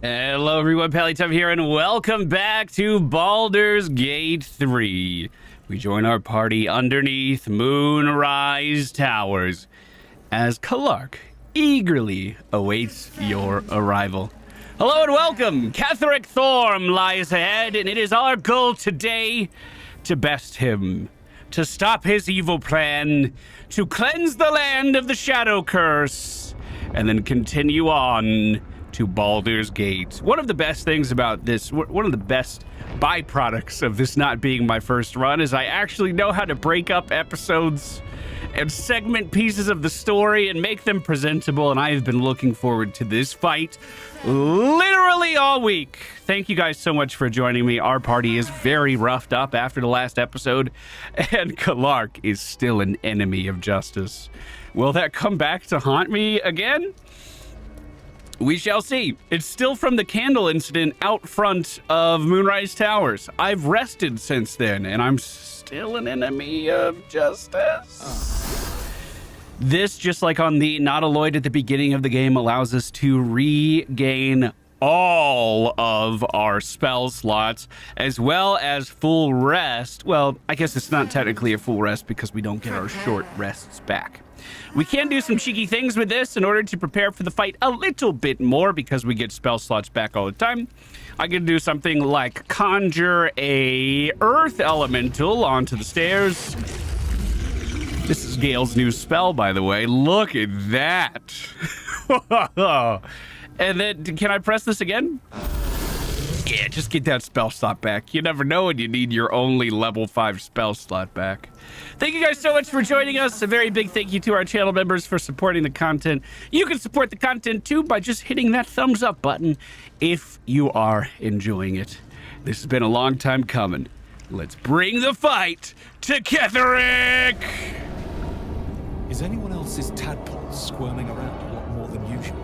Hello everyone, MFPallytime here, and welcome back to Baldur's Gate 3. We join our party underneath Moonrise Towers as Ketheric eagerly awaits your arrival. Hello and welcome! Ketheric Thorm lies ahead, and it is our goal today to best him, to stop his evil plan, to cleanse the land of the Shadow Curse, and then continue on to Baldur's Gate. One of the best things about this, one of the best byproducts of this not being my first run, is I actually know how to break up episodes and segment pieces of the story and make them presentable, and I have been looking forward to this fight literally all week. Thank you guys so much for joining me. Our party is very roughed up after the last episode, and Ketheric is still an enemy of justice. Will that come back to haunt me again? We shall see. It's still from the candle incident out front of Moonrise Towers. I've rested since then, and I'm still an enemy of justice. This, just like on the Not Alloyed at the beginning of the game, allows us to regain all of our spell slots, as well as full rest. Well, I guess it's not technically a full rest because we don't get our short rests back. We can do some cheeky things with this in order to prepare for the fight a little bit more because we get spell slots back all the time. I can do something like conjure a earth elemental onto the stairs. This is Gale's new spell, by the way. Look at that. And then, can I press this again? Yeah, just get that spell slot back. You never know when you need your only level 5 spell slot back. Thank you guys so much for joining us. A very big thank you to our channel members for supporting the content. You can support the content too by just hitting that thumbs up button if you are enjoying it. This has been a long time coming. Let's bring the fight to Ketheric! Is anyone else's tadpole squirming around a lot more than usual?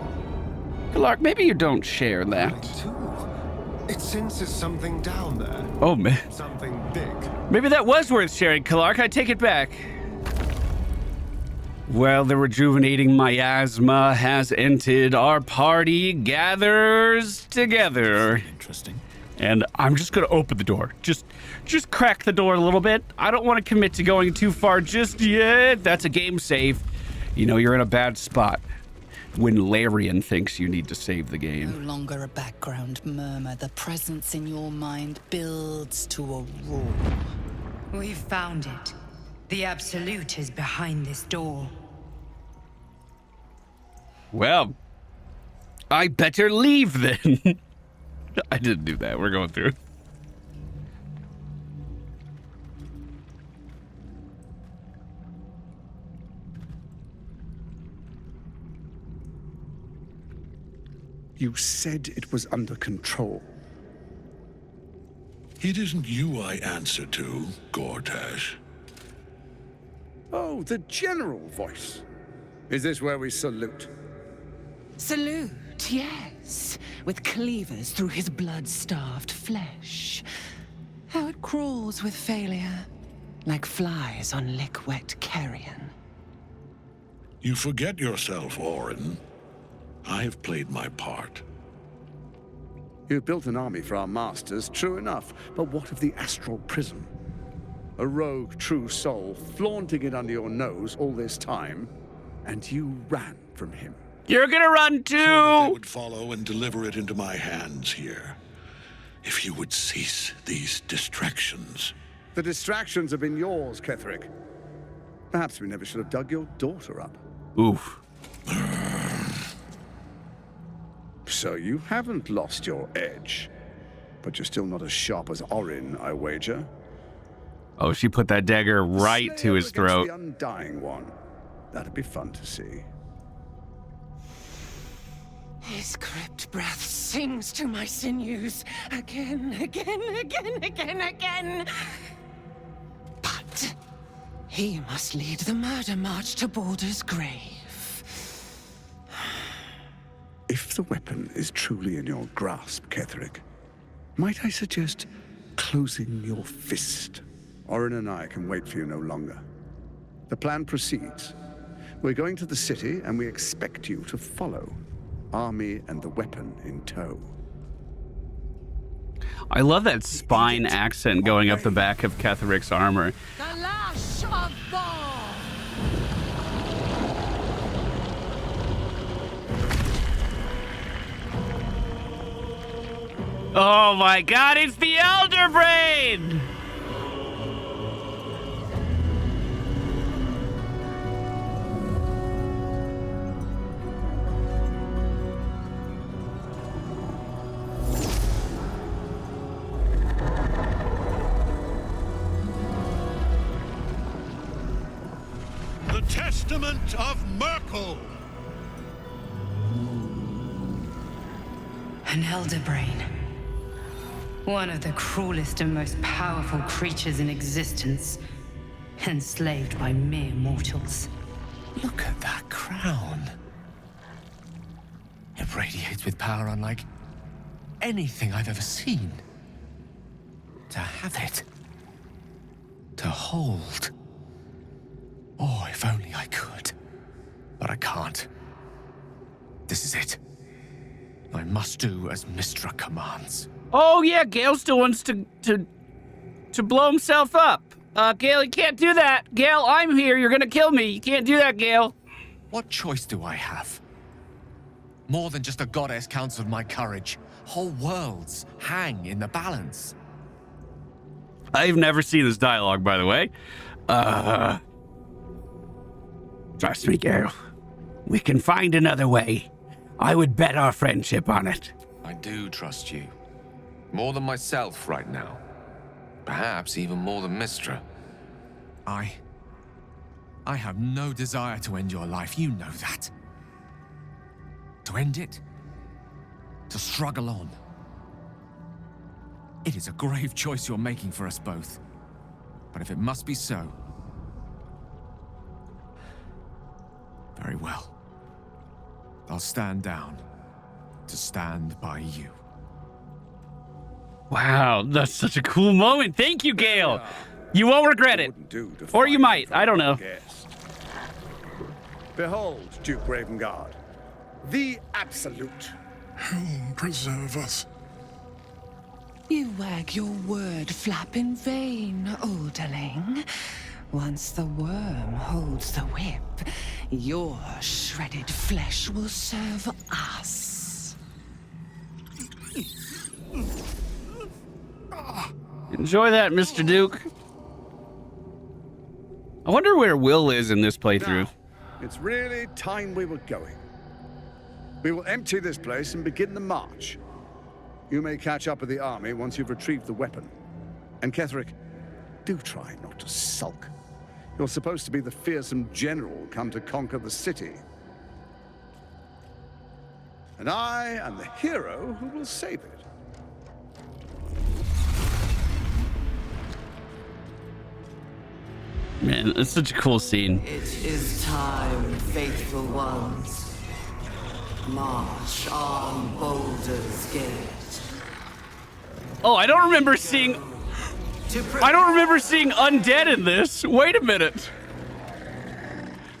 Ketheric, maybe you don't share that. Too. It senses something down there. Oh, man. Something big. Maybe that was worth sharing, Ketheric. I take it back. Well, the rejuvenating miasma has entered. Our party gathers together. Interesting. And I'm just going to open the door. Just crack the door a little bit. I don't want to commit to going too far just yet. That's a game save. You know, you're in a bad spot when Larian thinks you need to save the game. No longer a background murmur. The presence in your mind builds to a roar. We've found it. The Absolute is behind this door. Well, I better leave then. I didn't do that. We're going through. You said it was under control. It isn't you I answer to, Gortash. Oh, the general voice. Is this where we salute? Salute, yes, with cleavers through his blood-starved flesh. How it crawls with failure, like flies on lick-wet carrion. You forget yourself, Orin. I have played my part. You've built an army for our masters, true enough. But what of the astral prism? A rogue true soul flaunting it under your nose all this time, and you ran from him. You're gonna run too! So that they would follow and deliver it into my hands here. If you would cease these distractions. The distractions have been yours, Ketheric. Perhaps we never should have dug your daughter up. Oof. So you haven't lost your edge. But you're still not as sharp as Orin, I wager. Oh, she put that dagger right to his throat. The undying one. That'd be fun to see. His crypt breath sings to my sinews again. But he must lead the murder march to Baldur's grave. If the weapon is truly in your grasp, Ketheric, might I suggest closing your fist? Orin and I can wait for you no longer. The plan proceeds. We're going to the city, and we expect you to follow. Army and the weapon in tow. I love that spine accent going up the back of Ketheric's armor. The lash of Thor! Oh my god, it's the Elder Brain! The Testament of Merkel! An elder brain. One of the cruelest and most powerful creatures in existence. Enslaved by mere mortals. Look at that crown. It radiates with power unlike anything I've ever seen. To have it. To hold. Oh, if only I could. But I can't. This is it. I must do as Mystra commands. Oh yeah, Gale still wants to blow himself up. Gale, you can't do that. Gale, I'm here. You're gonna kill me. You can't do that, Gale. What choice do I have? More than just a goddess counts of my courage. Whole worlds hang in the balance. I've never seen this dialogue, by the way. Trust me, Gale. We can find another way. I would bet our friendship on it. I do trust you. More than myself right now. Perhaps even more than Mystra. I have no desire to end your life, you know that. To end it? To struggle on. It is a grave choice you're making for us both. But if it must be so... very well. I'll stand down to stand by you. Wow, that's such a cool moment. Thank you, Gale. You won't regret it. Or you might. I don't know. Behold, Duke Ravengard, the Absolute. Helm preserve us. You wag your word flap in vain, Alderling. Once the worm holds the whip, your shredded flesh will serve us. Enjoy that, Mr. Duke. I wonder where Will is in this playthrough. Now, it's really time we were going. We will empty this place and begin the march. You may catch up with the army once you've retrieved the weapon. And Ketheric, do try not to sulk. You're supposed to be the fearsome general come to conquer the city. And I am the hero who will save it. Man, it's such a cool scene. It is time, faithful ones. March on Baldur's Gate. Oh, I don't remember seeing undead in this. Wait a minute.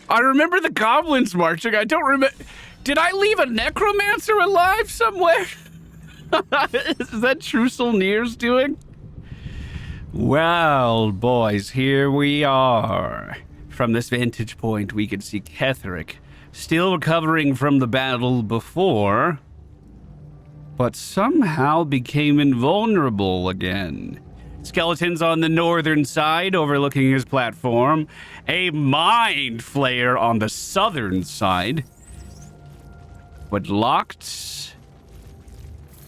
I remember the goblins marching. I don't remember. Did I leave a necromancer alive somewhere? Is that Trussel Near's doing? Well, boys, here we are. From this vantage point, we can see Ketheric still recovering from the battle before, but somehow became invulnerable again. Skeletons on the northern side overlooking his platform, a mind flayer on the southern side, but locked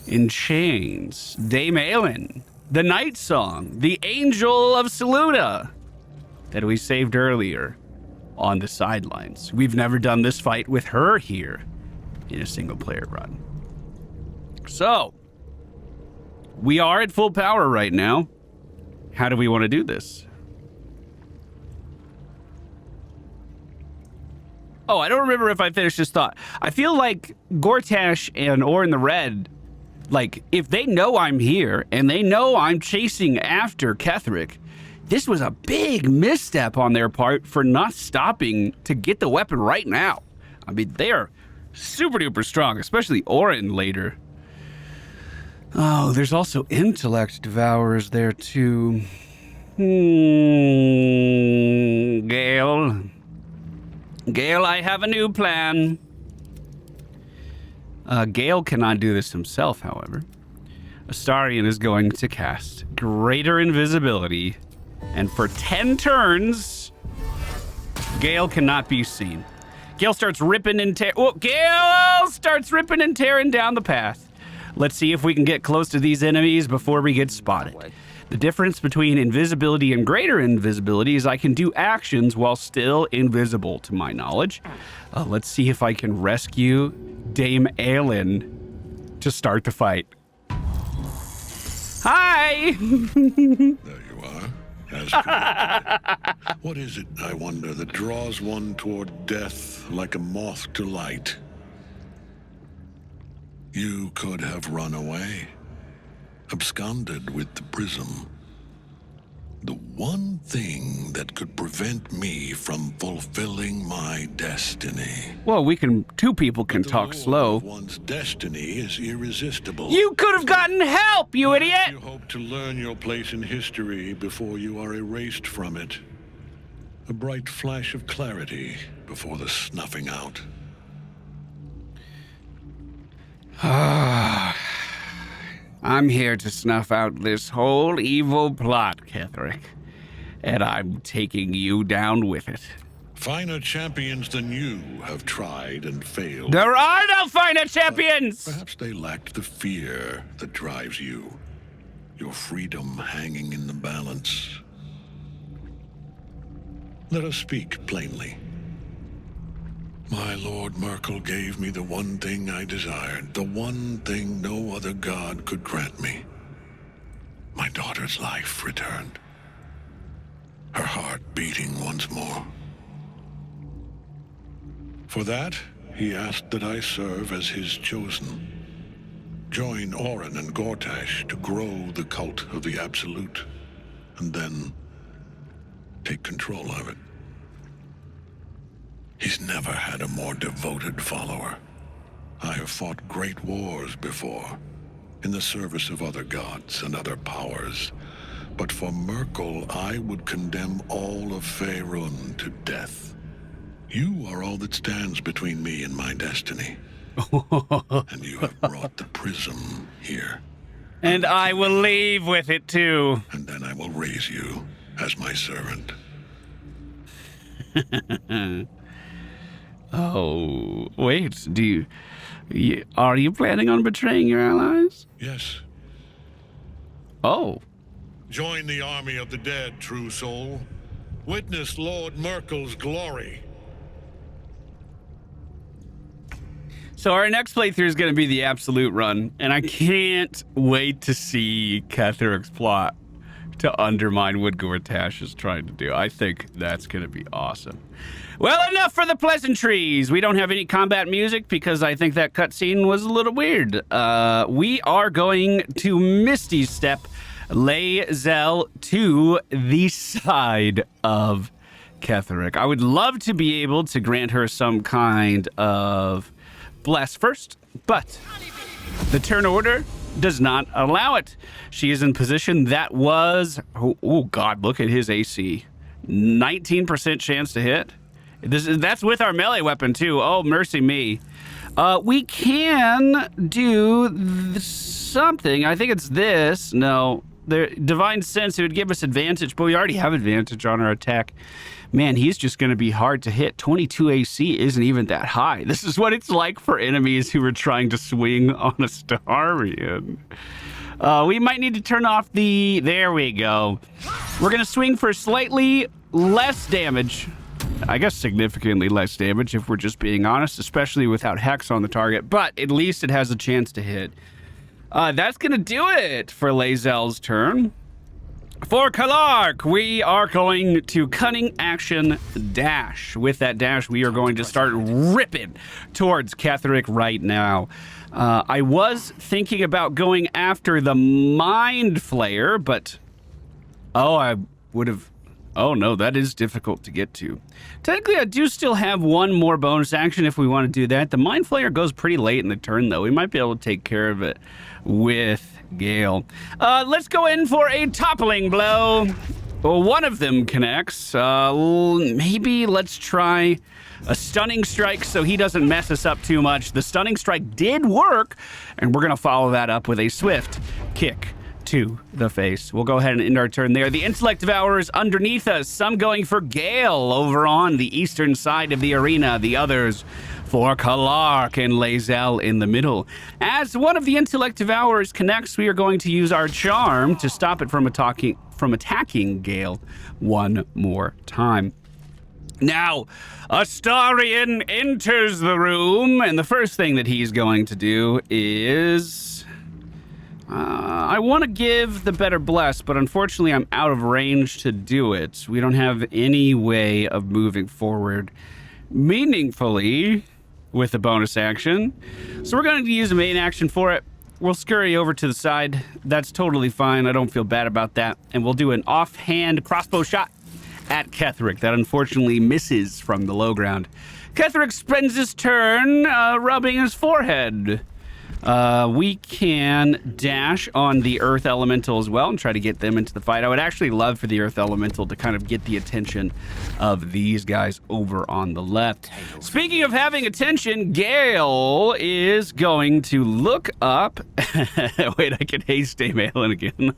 in chains. Dame Aelin, the Night Song, the Angel of Saluda that we saved earlier on the sidelines. We've never done this fight with her here in a single player run. So, we are at full power right now. How do we want to do this? Oh, I don't remember if I finished this thought. I feel like Gortash and Orin the Red, like, if they know I'm here and they know I'm chasing after Ketheric, this was a big misstep on their part for not stopping to get the weapon right now. I mean, they are super duper strong, especially Orin later. Oh, there's also intellect devourers there too. Gale. Gale, I have a new plan. Gale cannot do this himself, however. Astarion is going to cast Greater Invisibility, and for 10 turns, Gale cannot be seen. Gale starts ripping and Gale starts ripping and tearing down the path. Let's see if we can get close to these enemies before we get spotted. The difference between invisibility and greater invisibility is I can do actions while still invisible, to my knowledge. Let's see if I can rescue Dame Aelin to start the fight. Hi! There you are. As predicted. What is it, I wonder, that draws one toward death like a moth to light? You could have run away, absconded with the prism. The one thing that could prevent me from fulfilling my destiny. Well, two people can talk slow. One's destiny is irresistible. You could have gotten help, you idiot! You hope to learn your place in history before you are erased from it. A bright flash of clarity before the snuffing out. I'm here to snuff out this whole evil plot, Ketheric. And I'm taking you down with it. Finer champions than you have tried and failed. There are no finer champions! Perhaps they lacked the fear that drives you. Your freedom hanging in the balance. Let us speak plainly. My Lord Merkel gave me the one thing I desired, the one thing no other god could grant me. My daughter's life returned. Her heart beating once more. For that, he asked that I serve as his chosen. Join Orin and Gortash to grow the cult of the Absolute, and then take control of it. He's never had a more devoted follower. I have fought great wars before, in the service of other gods and other powers. But for Merkel, I would condemn all of Faerun to death. You are all that stands between me and my destiny. And you have brought the prism here. And I will leave with it too. And then I will raise you as my servant. Oh, wait, are you planning on betraying your allies? Yes. Oh. Join the army of the dead, true soul. Witness Lord Merkel's glory. So our next playthrough is going to be the Absolute run, and I can't wait to see Ketheric's plot to undermine what Gortash is trying to do. I think that's going to be awesome. Well, enough for the pleasantries. We don't have any combat music because I think that cutscene was a little weird. We are going to Misty Step Lae'zel to the side of Ketheric. I would love to be able to grant her some kind of bless first, but the turn order does not allow it. She is in position that was, oh God, look at his AC. 19% chance to hit. That's with our melee weapon too. Oh, mercy me. We can do something. I think it's this. No, the Divine Sense, it would give us advantage, but we already have advantage on our attack. Man, he's just going to be hard to hit. 22 AC isn't even that high. This is what it's like for enemies who are trying to swing on Astarion. We might need to turn off the... There we go. We're going to swing for slightly less damage. I guess significantly less damage if we're just being honest, especially without Hex on the target. But at least it has a chance to hit. That's going to do it for Lae'zel's turn. For Kalark, we are going to Cunning Action Dash. With that dash, we are going to start ripping towards Ketheric right now. I was thinking about going after the Mind Flayer, but... Oh, I would have... Oh no, that is difficult to get to. Technically, I do still have one more bonus action if we want to do that. The Mind Flayer goes pretty late in the turn, though. We might be able to take care of it with Gale. Let's go in for a toppling blow. Well, one of them connects. Maybe let's try a stunning strike so he doesn't mess us up too much. The stunning strike did work, and we're going to follow that up with a swift kick to the face. We'll go ahead and end our turn there. The Intellect Devourers underneath us, some going for Gale over on the eastern side of the arena, the others for Kalark and Lae'zel in the middle. As one of the Intellect Devourers connects, we are going to use our charm to stop it from attacking Gale one more time. Now, Astarion enters the room, and the first thing that he's going to do is... I want to give the Better Bless, but unfortunately I'm out of range to do it. We don't have any way of moving forward meaningfully with the bonus action. So we're going to use a main action for it. We'll scurry over to the side. That's totally fine. I don't feel bad about that. And we'll do an offhand crossbow shot at Ketheric. That unfortunately misses from the low ground. Ketheric spends his turn rubbing his forehead. We can dash on the Earth Elemental as well and try to get them into the fight. I would actually love for the Earth Elemental to kind of get the attention of these guys over on the left. Speaking of having attention, Gale is going to look up... Wait, I can haste Daemalin again.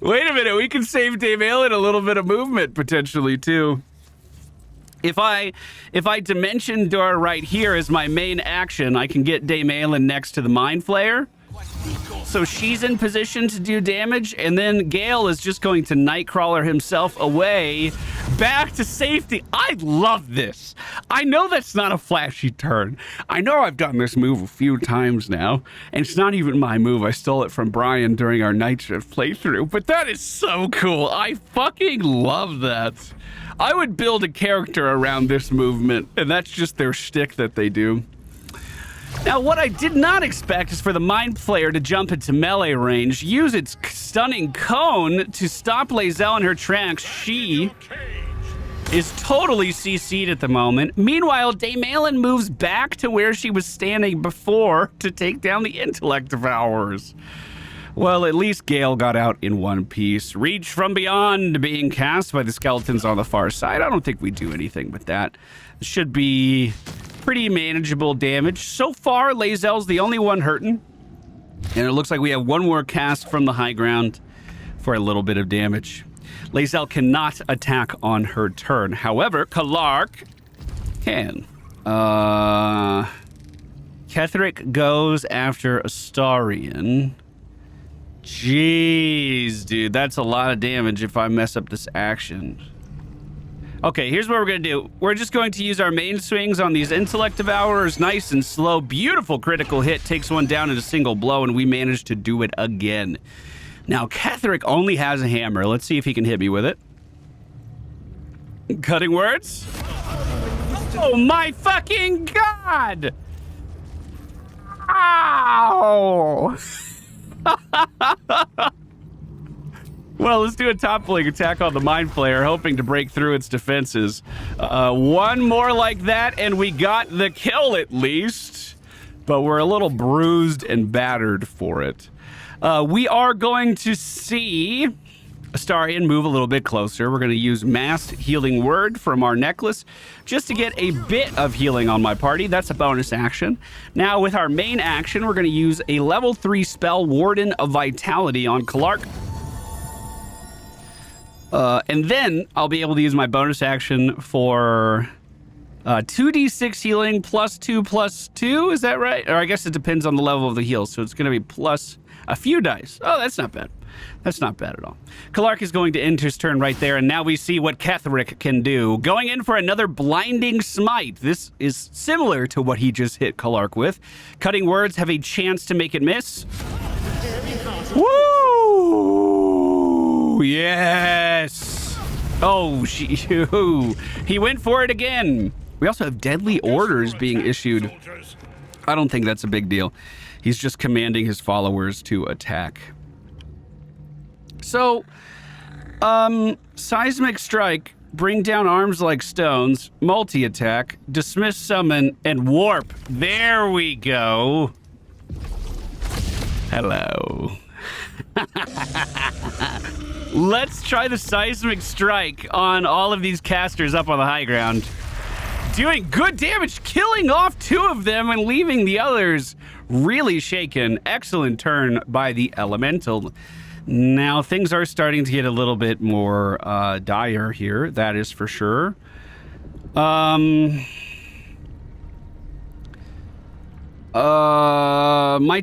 Wait a minute, we can save Daemalin a little bit of movement potentially too. If I Dimension Door right here as my main action, I can get Daemalin next to the Mind Flayer. So she's in position to do damage, and then Gale is just going to Nightcrawler himself away back to safety. I love this. I know that's not a flashy turn. I know I've done this move a few times now, and it's not even my move. I stole it from Brian during our Night Shift playthrough, but that is so cool. I fucking love that. I would build a character around this movement, and that's just their shtick that they do. Now, what I did not expect is for the Mind Flayer to jump into melee range, use its stunning cone to stop Lae'zel in her tracks. She is totally CC'd at the moment. Meanwhile, Daemalin moves back to where she was standing before to take down the Intellect Devourers. Well, at least Gale got out in one piece. Reach from beyond being cast by the skeletons on the far side. I don't think we do anything with that. Should be pretty manageable damage. So far, Lae'zel's the only one hurting. And it looks like we have one more cast from the high ground for a little bit of damage. Lae'zel cannot attack on her turn. However, Kalark can. Ketheric goes after Astarion. Jeez, dude, that's a lot of damage if I mess up this action. Okay, here's what we're going to do. We're just going to use our main swings on these Intellect Devourers. Nice and slow. Beautiful critical hit. Takes one down in a single blow, and we managed to do it again. Now, Ketheric only has a hammer. Let's see if he can hit me with it. Cutting words? Oh, my fucking God! Ow! Well, let's do a toppling attack on the Mind Flayer, hoping to break through its defenses. One more like that, and we got the kill at least. But we're a little bruised and battered for it. We are going to see Astarion move a little bit closer. We're going to use Mass Healing Word from our necklace just to get a bit of healing on my party. That's a bonus action. Now, with our main action, we're going to use a level 3 spell, Warden of Vitality, on Kalark. And then I'll be able to use my bonus action for 2d6 healing +2/+2. Is that right? Or I guess it depends on the level of the heal. So it's going to be plus a few dice. Oh, that's not bad. That's not bad at all. Kalark is going to end his turn right there, and now we see what Ketheric can do. Going in for another Blinding Smite. This is similar to what he just hit Kalark with. Cutting Words have a chance to make it miss. Woo! Yes! Oh, he went for it again. We also have Deadly Orders being issued. I don't think that's a big deal. He's just commanding his followers to attack. So, Seismic strike, bring down arms like stones, multi-attack, dismiss summon, and warp. There we go. Hello. Let's try the seismic strike on all of these casters up on the high ground. Doing good damage, killing off 2 of them and leaving the others really shaken. Excellent turn by the elemental. Now things are starting to get a little bit more dire here, that is for sure. My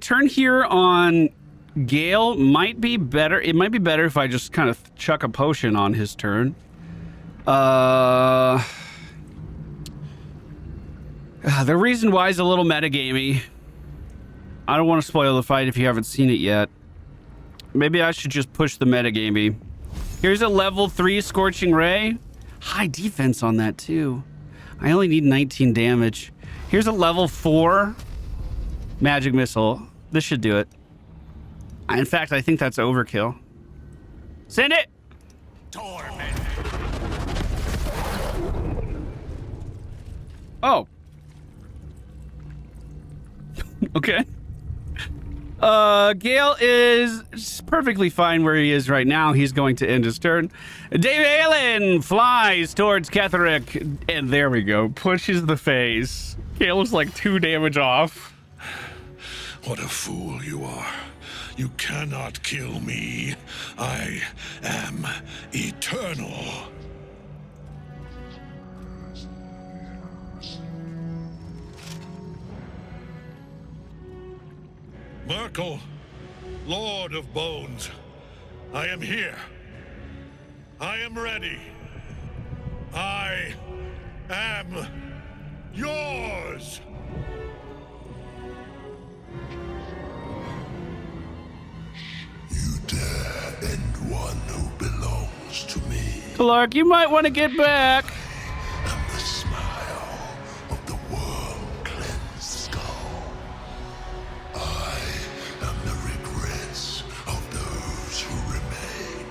turn here on Gale might be better. It might be better if I just kind of chuck a potion on his turn. The reason why is a little metagamey. I don't want to spoil the fight if you haven't seen it yet. Maybe I should just push the metagamey. Here's a level 3 Scorching Ray. High defense on that too. I only need 19 damage. Here's a level 4 Magic Missile. This should do it. In fact, I think that's overkill. Send it! Oh. Okay. Gale is perfectly fine where he is right now. He's going to end his turn. Dave Allen flies towards Ketheric, and there we go. Pushes the face. Gale is like 2 damage off. What a fool you are. You cannot kill me. I am eternal. Merkel, Lord of Bones, I am here. I am ready. I am yours. You dare end one who belongs to me. Clark, you might want to get back. And the smile of the worm-cleansed skull. I am the regrets of those who remain,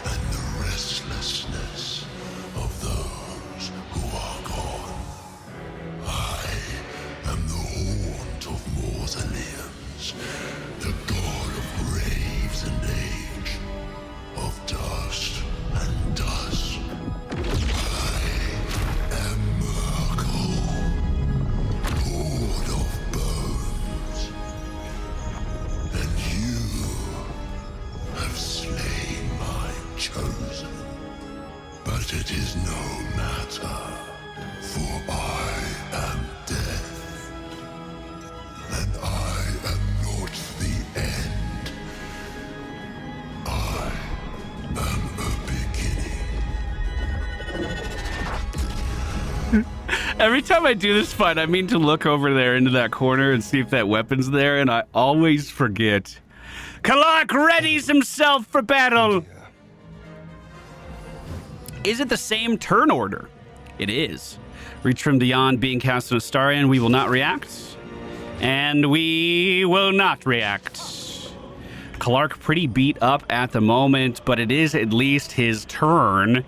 and the restlessness of those who are gone. I am the haunt of mausoleums, the god of graves and age, of dust and dust. I am Merkel, Lord of Bones, and you have slain my chosen. But it is no matter, for I am death, and I am not the end. I am a beginning. Every time I do this fight, I mean to look over there into that corner and see if that weapon's there, and I always forget. Clark readies himself for battle. Is it the same turn order? It is. Reach from beyond being cast on Astarion. We will not react. And we will not react. Clark pretty beat up at the moment, but it is at least his turn.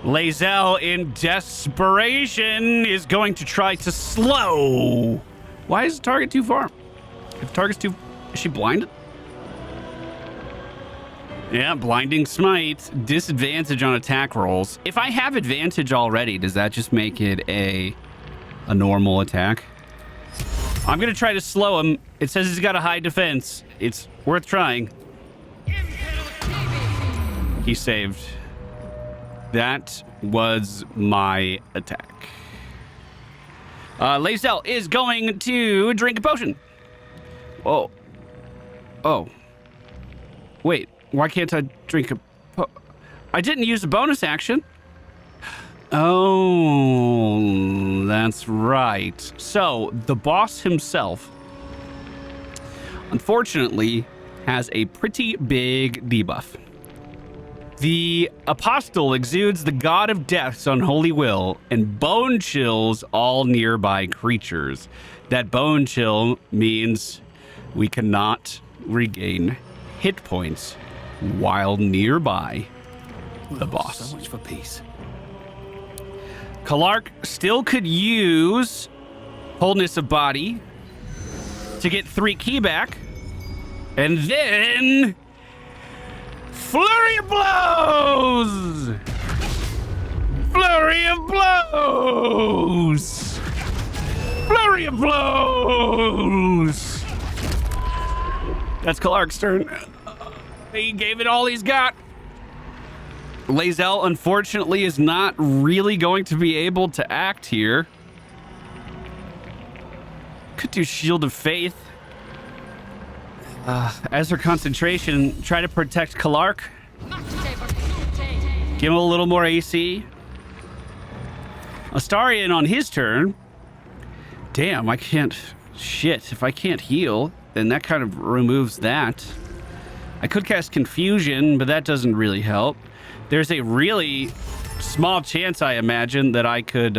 Lae'zel, in desperation, is going to try to slow. Why is the target too far? If the target's too... Is she blinded? Yeah, blinding smite. Disadvantage on attack rolls. If I have advantage already, does that just make it a normal attack? I'm going to try to slow him. It says he's got a high defense. It's worth trying. He saved. That was my attack. Lae'zel is going to drink a potion. Oh. Oh. Wait, why can't I drink a I didn't use a bonus action. Oh, that's right. So, the boss himself, unfortunately, has a pretty big debuff. The apostle exudes the god of death's unholy will and bone chills all nearby creatures. That bone chill means we cannot regain hit points while nearby. the boss. So much for peace. Kalark still could use wholeness of body to get 3 ki back. And then flurry of blows! Flurry of blows! Flurry of blows! That's Kalark's turn. He gave it all he's got. Lae'zel, unfortunately, is not really going to be able to act here. Could do Shield of Faith. As her concentration, try to protect Kalark. Give him a little more AC. Astarion on his turn. Damn, I can't... Shit, if I can't heal, then that kind of removes that. I could cast Confusion, but that doesn't really help. There's a really small chance, I imagine, that I could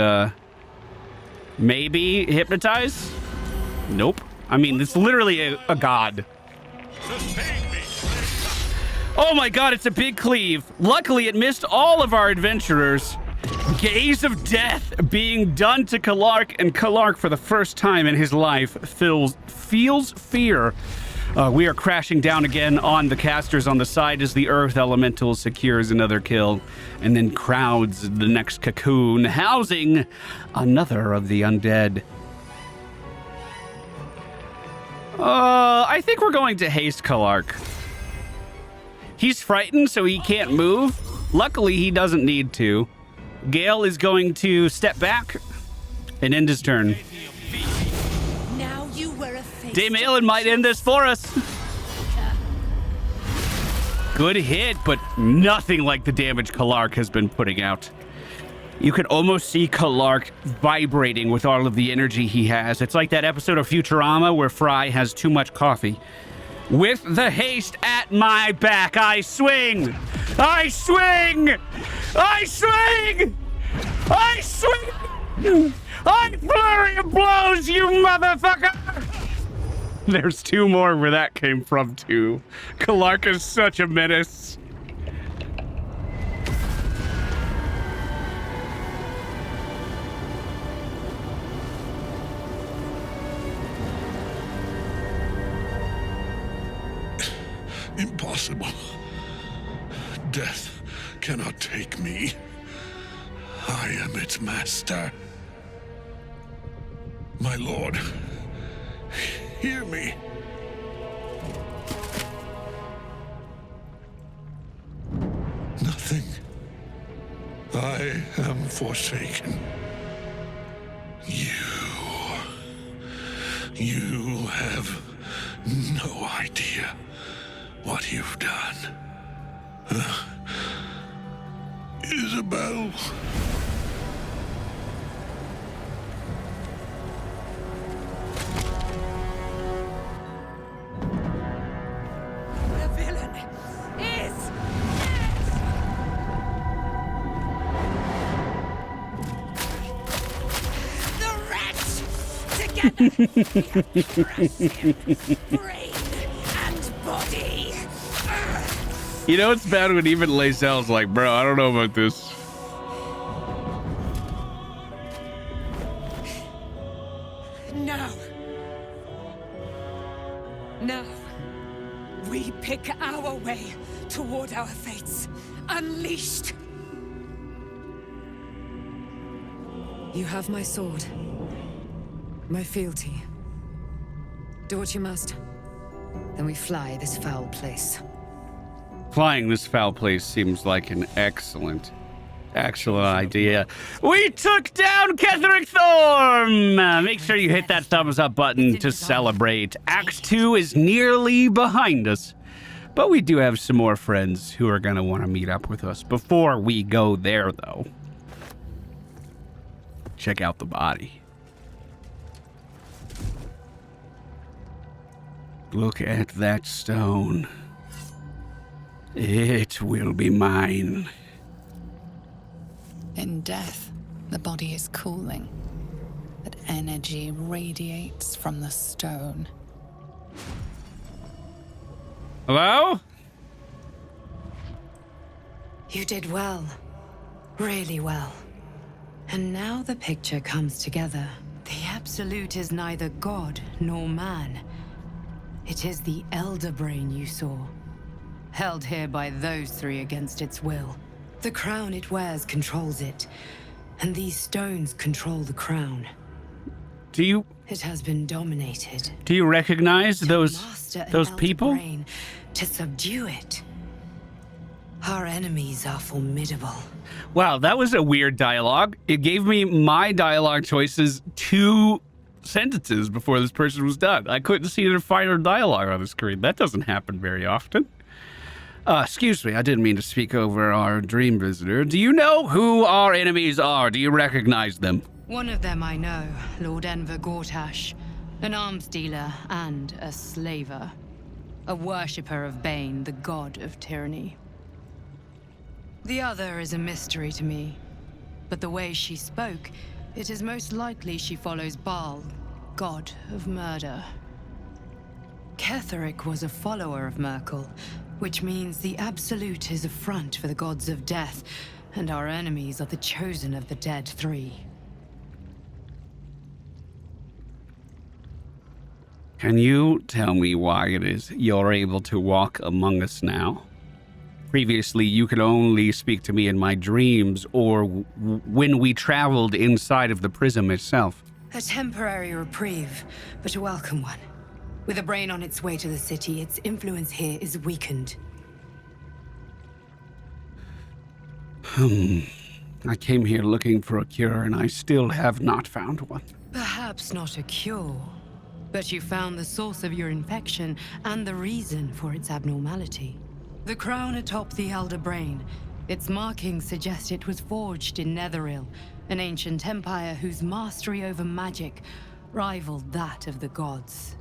maybe hypnotize. Nope. I mean, it's literally a god. Oh my god, it's a big cleave. Luckily, it missed all of our adventurers. Gaze of death being done to Kalark, and Kalark, for the first time in his life, feels fear. We are crashing down again on the casters on the side as the Earth Elemental secures another kill and then crowds the next cocoon, housing another of the undead. I think we're going to haste Kalark. He's frightened, so he can't move. Luckily, he doesn't need to. Gale is going to step back and end his turn. Now you were a face. Dame Aelin might end this for us. Good hit, but nothing like the damage Kalark has been putting out. You can almost see Kalark vibrating with all of the energy he has. It's like that episode of Futurama where Fry has too much coffee. With the haste at my back, I swing! I swing! I swing! I swing! I flurry of blows, you motherfucker! There's 2 more where that came from, too. Kalark is such a menace. Impossible. Death cannot take me. I am its master. My lord, hear me. Nothing. I am forsaken. You have no idea what you've done. Isabel. The villain is the wretch. Together, brain and body. You know, it's bad when even Lae'zel's like, bro, I don't know about this. Now, we pick our way toward our fates, unleashed. You have my sword, my fealty. Do what you must. Then we fly this foul place. Flying this foul place seems like an excellent idea. We took down Ketheric Thorm! Make sure you hit that thumbs up button to celebrate. Act 2 is nearly behind us. But we do have some more friends who are going to want to meet up with us before we go there, though. Check out the body. Look at that stone. It will be mine. In death, the body is cooling, but energy radiates from the stone. Hello? You did well. Really well. And now the picture comes together. The Absolute is neither god nor man. It is the Elder Brain you saw, held here by those three against its will. The crown it wears controls it, and these stones control the crown. It has been dominated. Do you recognize those people? Brain to subdue it. Our enemies are formidable. Wow, that was a weird dialogue. It gave me my dialogue choices 2 sentences before this person was done. I couldn't see their final dialogue on the screen. That doesn't happen very often. Excuse me, I didn't mean to speak over our dream visitor. Do you know who our enemies are? Do you recognize them? One of them I know, Lord Enver Gortash, an arms dealer and a slaver. A worshipper of Bane, the god of tyranny. The other is a mystery to me, but the way she spoke, it is most likely she follows Baal, god of murder. Ketheric was a follower of Merkel, which means the Absolute is a front for the gods of death, and our enemies are the chosen of the dead three. Can you tell me why it is you're able to walk among us now? Previously, you could only speak to me in my dreams or when we traveled inside of the prism itself. A temporary reprieve, but a welcome one. With a brain on its way to the city, its influence here is weakened. I came here looking for a cure, and I still have not found one. Perhaps not a cure, but you found the source of your infection and the reason for its abnormality. The crown atop the Elder Brain. Its markings suggest it was forged in Netheril, an ancient empire whose mastery over magic rivaled that of the gods.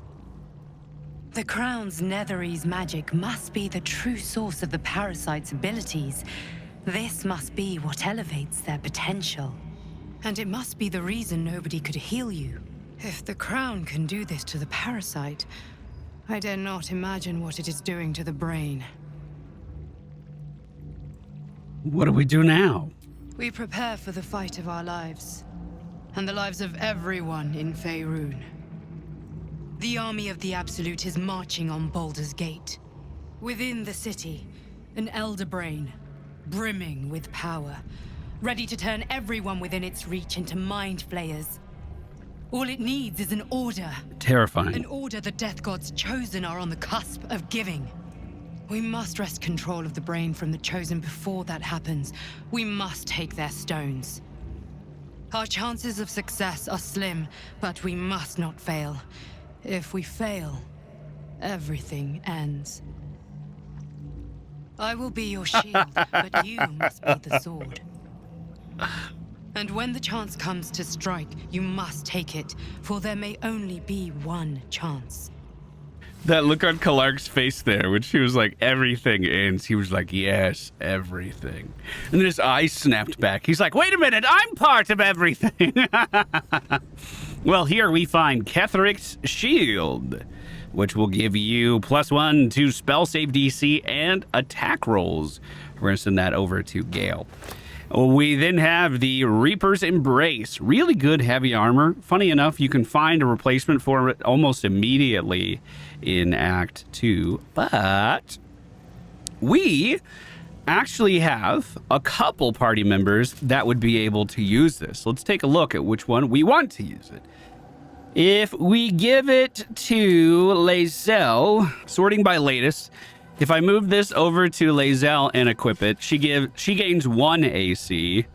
The crown's Netherese magic must be the true source of the parasite's abilities. This must be what elevates their potential. And it must be the reason nobody could heal you. If the crown can do this to the parasite, I dare not imagine what it is doing to the brain. What do we do now? We prepare for the fight of our lives, and the lives of everyone in Faerun. The army of the Absolute is marching on Baldur's Gate. Within the city, an Elder Brain, brimming with power, ready to turn everyone within its reach into mind flayers. All it needs is an order. Terrifying. An order the Death Gods chosen are on the cusp of giving. We must wrest control of the brain from the chosen before that happens. We must take their stones. Our chances of success are slim, but we must not fail. If we fail, everything ends. I will be your shield, but you must be the sword. And when the chance comes to strike, you must take it, for there may only be one chance. That look on Kalark's face there, when she was like, everything ends, he was like, yes, everything. And then his eyes snapped back. He's like, wait a minute, I'm part of everything. Well, here we find Ketheric's shield, which will give you +1 to spell save DC and attack rolls. We're going to send that over to Gale. We then have the Reaper's Embrace. Really good heavy armor. Funny enough, you can find a replacement for it almost immediately in Act 2. But we actually have a couple party members that would be able to use this. Let's take a look at which one we want to use it. If we give it to Lae'zel, sorting by latest, if I move this over to Lae'zel and equip it, she gains 1 AC.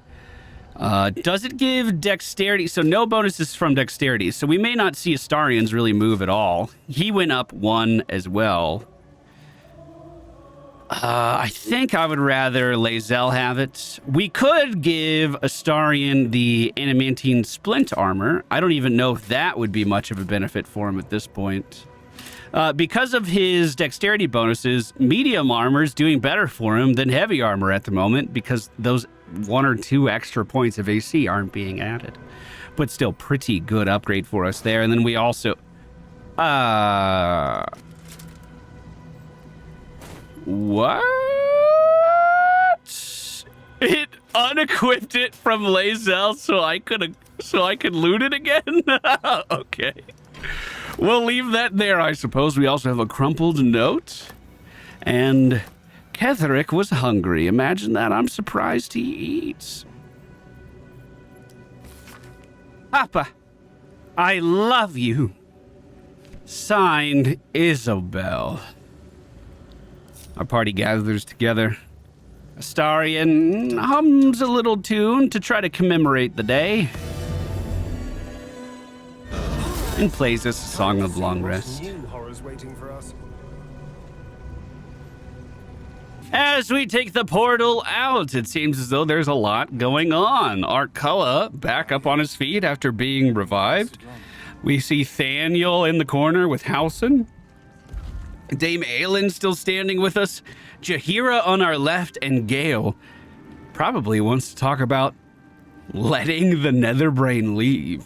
Does it give dexterity? So no bonuses from dexterity. So we may not see Astarion's really move at all. He went up 1 as well. I think I would rather Lae'zel have it. We could give Astarion the adamantine splint armor. I don't even know if that would be much of a benefit for him at this point. Because of his dexterity bonuses, medium armor is doing better for him than heavy armor at the moment because those 1 or 2 extra points of AC aren't being added. But still pretty good upgrade for us there. And then we also... What? equipped it from Lae'zel so I could loot it again? Okay. We'll leave that there, I suppose. We also have a crumpled note. And Ketheric was hungry. Imagine that. I'm surprised he eats. Papa, I love you. Signed, Isabel. Our party gathers together. Astarion hums a little tune to try to commemorate the day. And plays us a song of long rest. New horrors waiting for us. As we take the portal out, it seems as though there's a lot going on. Arculla back up on his feet after being revived. We see Thaniel in the corner with Halsin. Dame Aelin still standing with us. Jaheira on our left, and Gale probably wants to talk about letting the Netherbrain leave.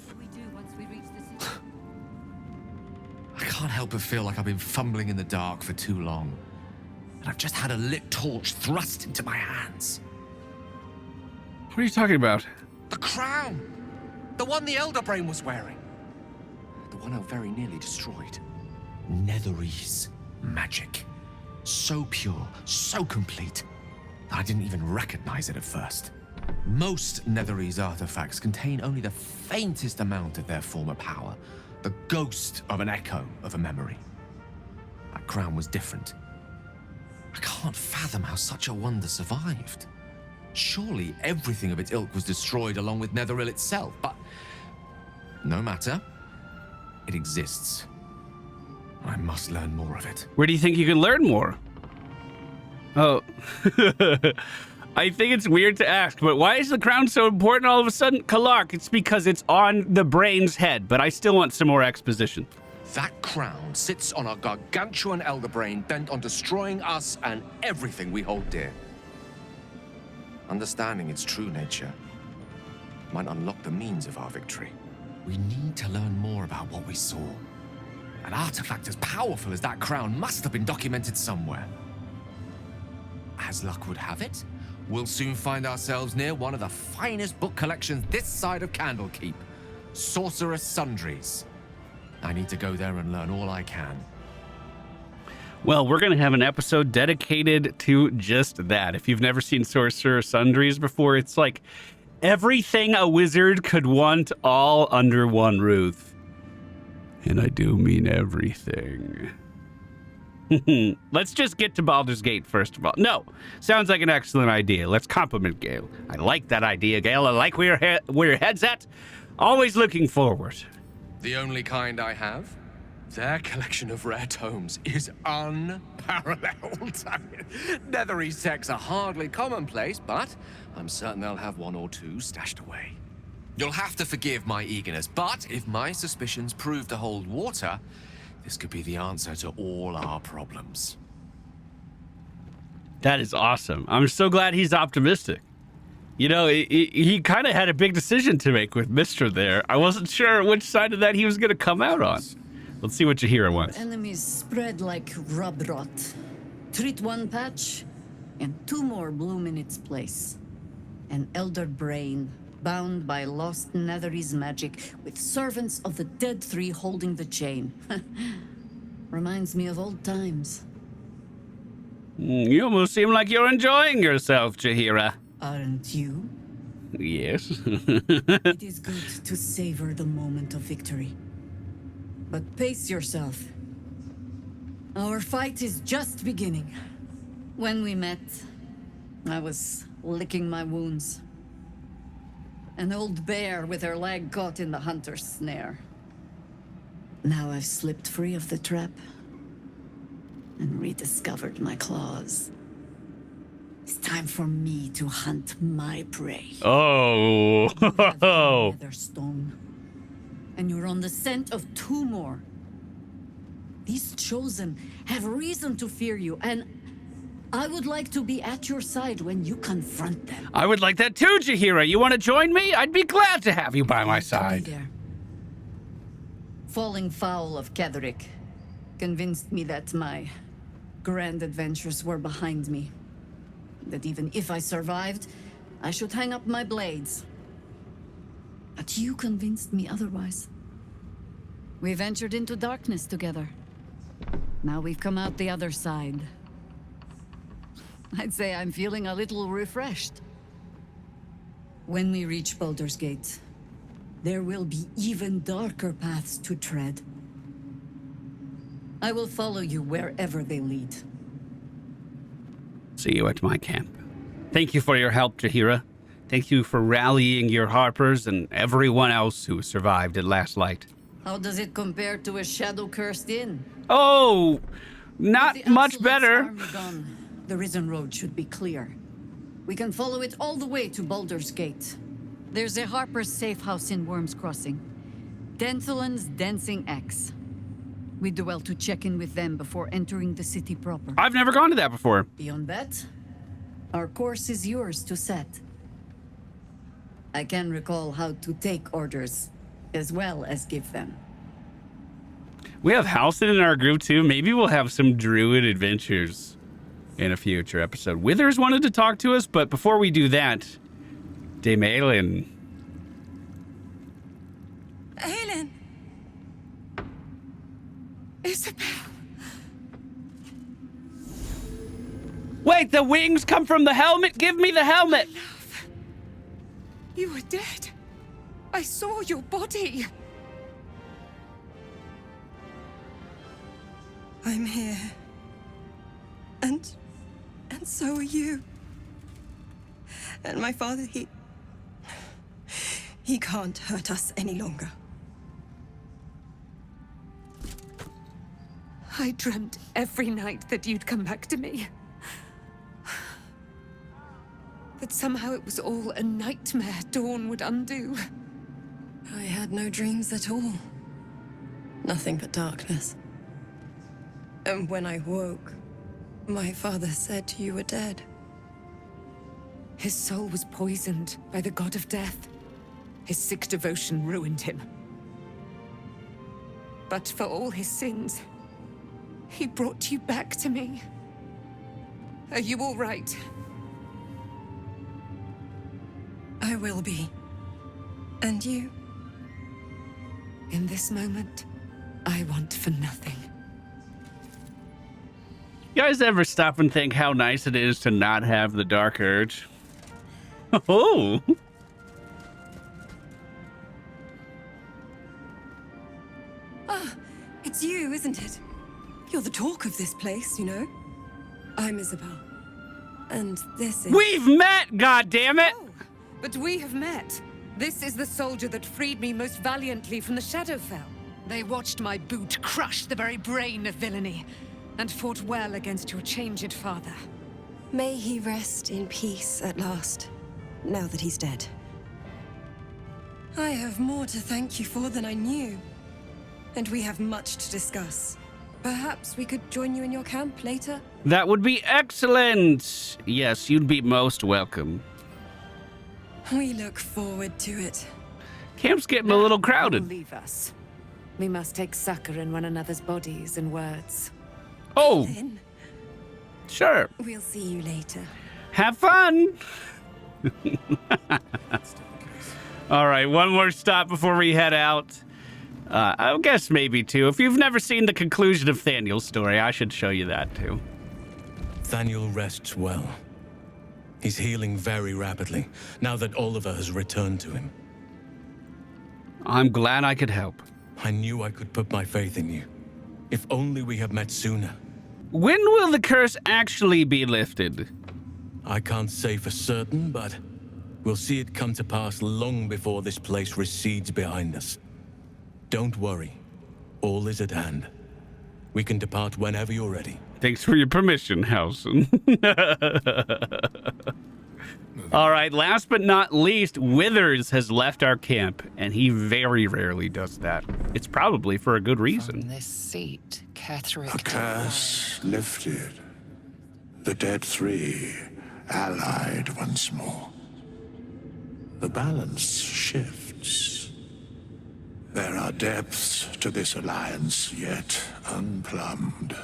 I can't help but feel like I've been fumbling in the dark for too long. And I've just had a lit torch thrust into my hands. What are you talking about? The crown! The one the Elderbrain was wearing. The one I very nearly destroyed. Netherese magic. So pure, so complete, that I didn't even recognize it at first. Most Netherese artifacts contain only the faintest amount of their former power. The ghost of an echo of a memory. That crown was different. I can't fathom how such a wonder survived. Surely everything of its ilk was destroyed along with Netheril itself, but no matter. It exists. I must learn more of it. Where do you think you can learn more? Oh, I think it's weird to ask, but why is the crown so important all of a sudden? Kalark, it's because it's on the brain's head, but I still want some more exposition. That crown sits on a gargantuan Elderbrain bent on destroying us and everything we hold dear. Understanding its true nature might unlock the means of our victory. We need to learn more about what we saw. An artifact as powerful as that crown must have been documented somewhere. As luck would have it, we'll soon find ourselves near one of the finest book collections this side of Candlekeep, Sorcerous Sundries. I need to go there and learn all I can. Well, we're going to have an episode dedicated to just that. If you've never seen Sorcerer Sundries before, it's like everything a wizard could want all under one roof. And I do mean everything. Let's just get to Baldur's Gate first of all. No, sounds like an excellent idea. Let's compliment Gale. I like that idea, Gale. I like where your head's at. Always looking forward. The only kind I have? Their collection of rare tomes is unparalleled. Netherese texts are hardly commonplace, but I'm certain they'll have one or two stashed away. You'll have to forgive my eagerness, but if my suspicions prove to hold water, this could be the answer to all our problems. That is awesome. I'm so glad he's optimistic. You know, he kind of had a big decision to make with Mistra there. I wasn't sure which side of that he was going to come out on. Let's see what Jaheira wants. Enemies spread like rub rot. Treat one patch, and two more bloom in its place. An elder brain, bound by lost Netherese magic, with servants of the dead three holding the chain. Reminds me of old times. You almost seem like you're enjoying yourself, Jaheira. Aren't you? Yes. It is good to savor the moment of victory. But pace yourself. Our fight is just beginning. When we met, I was licking my wounds. An old bear with her leg caught in the hunter's snare. Now I've slipped free of the trap and rediscovered my claws. It's time for me to hunt my prey. Oh. You have the Netherstone, and you're on the scent of two more. These chosen have reason to fear you, and I would like to be at your side when you confront them. I would like that too, Jaheira. You want to join me? I'd be glad to have you by my side. Falling foul of Ketheric convinced me that my grand adventures were behind me. That even if I survived, I should hang up my blades. But you convinced me otherwise. We ventured into darkness together. Now we've come out the other side. I'd say I'm feeling a little refreshed. When we reach Baldur's Gate, there will be even darker paths to tread. I will follow you wherever they lead. See you at my camp. Thank you for your help, Jaheira. Thank you for rallying your Harpers and everyone else who survived at Last Light. How does it compare to a shadow-cursed inn? Oh, not much better. Army gone, the Risen Road should be clear. We can follow it all the way to Baldur's Gate. There's a Harper's safe house in Worm's Crossing. Denthalen's Dancing Axe. We do well to check in with them before entering the city proper. I've never gone to that before. Beyond that, our course is yours to set. I can recall how to take orders, as well as give them. We have Halcyon in our group too. Maybe we'll have some druid adventures in a future episode. Withers wanted to talk to us, but before we do that, Dame Aelin. Aelin! Isabel! Wait, the wings come from the helmet? Give me the helmet! Love. You were dead. I saw your body. I'm here. And so are you. And my father, he can't hurt us any longer. I dreamt every night that you'd come back to me. That somehow it was all a nightmare Dawn would undo. I had no dreams at all. Nothing but darkness. And when I woke, my father said you were dead. His soul was poisoned by the god of death. His sick devotion ruined him. But for all his sins, he brought you back to me. Are you all right? I will be. And you? In this moment, I want for nothing. You guys ever stop and think how nice it is to not have the dark urge? Oh! Ah, it's you, isn't it? You're the talk of this place, you know? I'm Isabel. And this is... We've met, goddammit! Oh, but we have met. This is the soldier that freed me most valiantly from the Shadowfell. They watched my boot crush the very brain of villainy, and fought well against your changed father. May he rest in peace at last, now that he's dead. I have more to thank you for than I knew. And we have much to discuss. Perhaps we could join you in your camp later? That would be excellent! Yes, you'd be most welcome. We look forward to it. Camp's getting a little crowded. Leave us. We must take succor in one another's bodies and words. Oh! Then Sure. we'll see you later. Have fun! All right, one more stop before we head out. I guess maybe two. If you've never seen the conclusion of Thaniel's story, I should show you that too. Thaniel rests well. He's healing very rapidly, now that Oliver has returned to him. I'm glad I could help. I knew I could put my faith in you. If only we had met sooner. When will the curse actually be lifted? I can't say for certain, but we'll see it come to pass long before this place recedes behind us. Don't worry. All is at hand. We can depart whenever you're ready. Thanks for your permission, Halcyon. All right, last but not least, Withers has left our camp, and he very rarely does that. It's probably for a good reason. From this seat, Ketheric... A curse lifted. The dead three allied once more. The balance shifts. There are depths to this alliance yet unplumbed.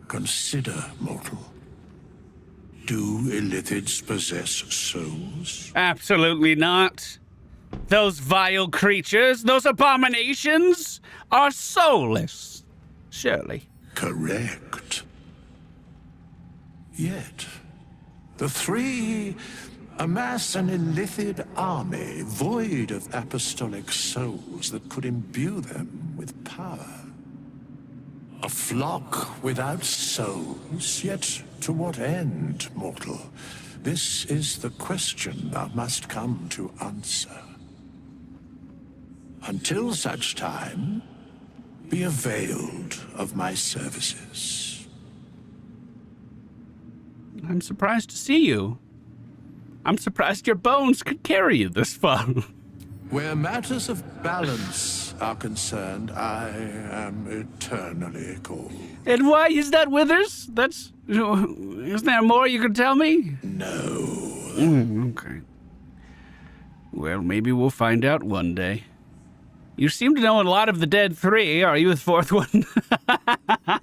Consider, mortal. Do illithids possess souls? Absolutely not. Those vile creatures, those abominations, are soulless. Surely. Correct. Yet, the three amass an illithid army void of apostolic souls that could imbue them with power. A flock without souls, yet to what end, mortal? This is the question thou must come to answer. Until such time, be availed of my services. I'm surprised to see you. I'm surprised your bones could carry you this far. Where matters of balance are concerned, I am eternally cold. And why is that, Withers? Is there more you can tell me? No. Okay. Well, maybe we'll find out one day. You seem to know a lot of the dead three. Are you the fourth one?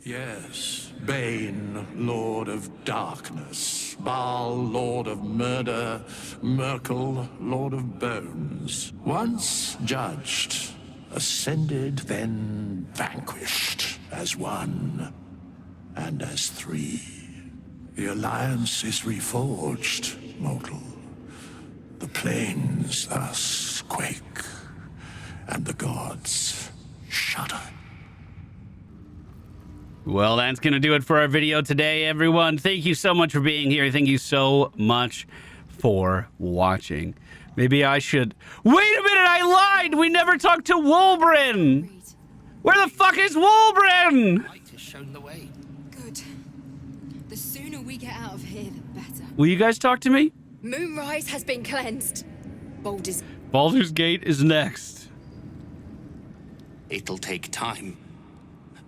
Yes. Bane, Lord of Darkness. Baal, Lord of Murder. Merkel, Lord of Bones. Once judged, ascended, then vanquished as one and as three. The alliance is reforged, mortal. The plains thus quake, and the gods shudder. Well, that's going to do it for our video today, everyone. Thank you so much for being here. Thank you so much for watching. Maybe I should... Wait a minute, I lied! We never talked to Wulbren! Where the fuck is Wulbren? Light has shown the way. Good. The sooner we get out of here, the better. Will you guys talk to me? Moonrise has been cleansed. Baldur's Gate is next. It'll take time.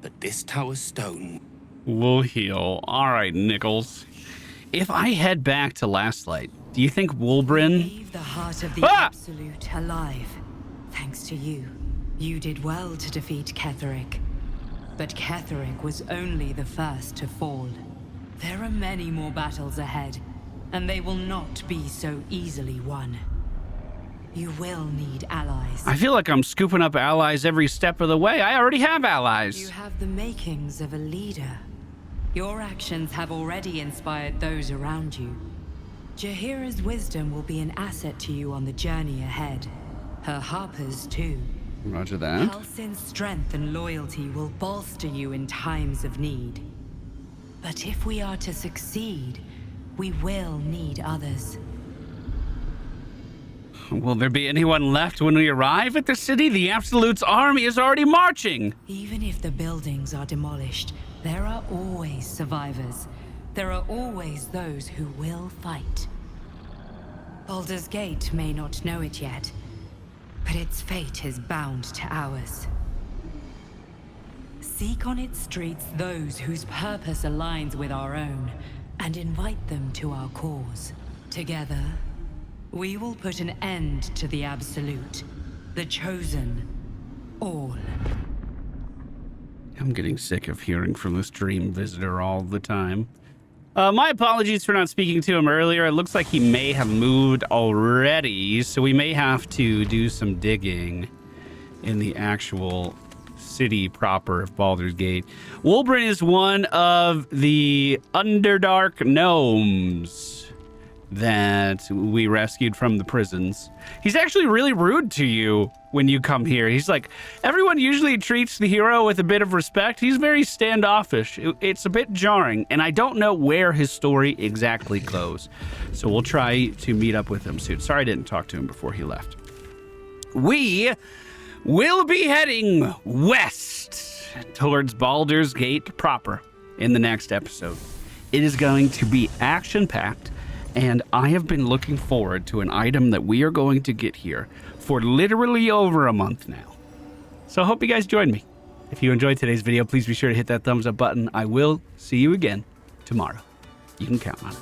But this tower stone will heal. All right, Nichols. If I head back to Last Light, do you think Wulbren... Leave the heart of the Absolute alive. Thanks to you. You did well to defeat Ketheric. But Ketheric was only the first to fall. There are many more battles ahead, and they will not be so easily won. You will need allies. I feel like I'm scooping up allies every step of the way. I already have allies. You have the makings of a leader. Your actions have already inspired those around you. Jaheira's wisdom will be an asset to you on the journey ahead. Her harpers, too. Roger that. Halsin's strength and loyalty will bolster you in times of need. But if we are to succeed, we will need others. Will there be anyone left when we arrive at the city? The Absolute's army is already marching. Even if the buildings are demolished, there are always survivors. There are always those who will fight. Baldur's Gate may not know it yet, but its fate is bound to ours. Seek on its streets those whose purpose aligns with our own, and invite them to our cause. Together, we will put an end to the Absolute, the Chosen, all. I'm getting sick of hearing from this dream visitor all the time. My apologies for not speaking to him earlier. It looks like he may have moved already, so we may have to do some digging in the actual city proper of Baldur's Gate. Wulbren is one of the Underdark gnomes that we rescued from the prisons. He's actually really rude to you when you come here. He's like, everyone usually treats the hero with a bit of respect. He's very standoffish. It's a bit jarring, and I don't know where his story exactly goes. So we'll try to meet up with him soon. Sorry I didn't talk to him before he left. We will be heading west towards Baldur's Gate proper in the next episode. It is going to be action-packed, and I have been looking forward to an item that we are going to get here for literally over a month now. So I hope you guys join me. If you enjoyed today's video, please be sure to hit that thumbs up button. I will see you again tomorrow. You can count on it.